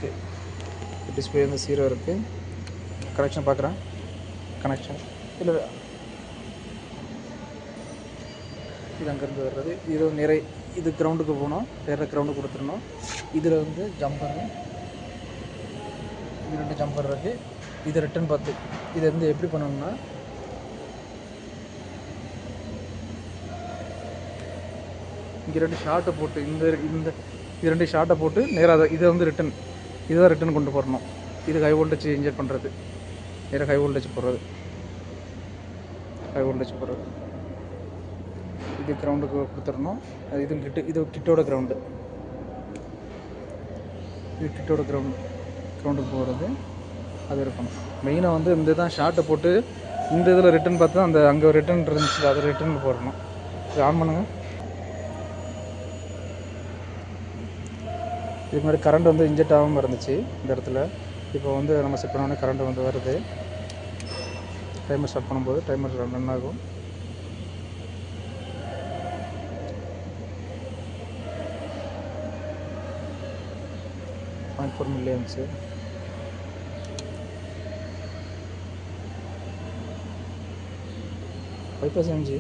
இருக்குது. டிஸ்பிளே வந்து 0 இருக்குது. கனெக்ஷன் பார்க்குறேன். கனெக்ஷன் இல்லை, இது அங்கேருந்து வர்றது. இது நிறைய இது கிரவுண்டுக்கு போகணும், வேறு கிரவுண்டுக்கு கொடுத்துடணும். இதில் வந்து ஜம்பரு, இது 2 ஜம்பர் இருக்குது. இது ரிட்டன் பார்த்து இது வந்து எப்படி பண்ணணும்னா, இங்கே 2 ஷார்ட்டை போட்டு இந்த இந்த இது 2 ஷார்ட்டை போட்டு நேராக இதை வந்து ரிட்டன், இதுதான் ரிட்டன் கொண்டு போடணும். இது ஹை வோல்டேஜ் இன்ஜெக்ட் பண்ணுறது, நேராக ஹை வோல்டேஜ் போடுறது, ஹை வோல்டேஜ் போடுறது. இது கிரவுண்டுக்கு கொடுத்துடணும். இது கிட்டோட கிரவுண்டு, இது கிட்டோட கிரவுண்டுக்கு போகிறது அது இருக்கணும். மெயினாக வந்து இந்த தான் ஷார்ட்டை போட்டு இந்த இதில் ரிட்டன் பார்த்து அந்த அங்கே ரிட்டன் இருந்துச்சு, அதை ரிட்டன் போடணும். இது ஆன் பண்ணுங்கள். இதுக்கு முன்னாடி கரண்ட் வந்து இன்ஜெக்ட் ஆகாமல் இருந்துச்சு இந்த இடத்துல. இப்போ வந்து நம்ம செட் பண்ணோடனே கரண்ட் வந்து வருது. டைமர் ஸ்டார்ட் பண்ணும்போது டைமர் ரன் ஆகும். .4 மில்லியன்ஸு. bypass MG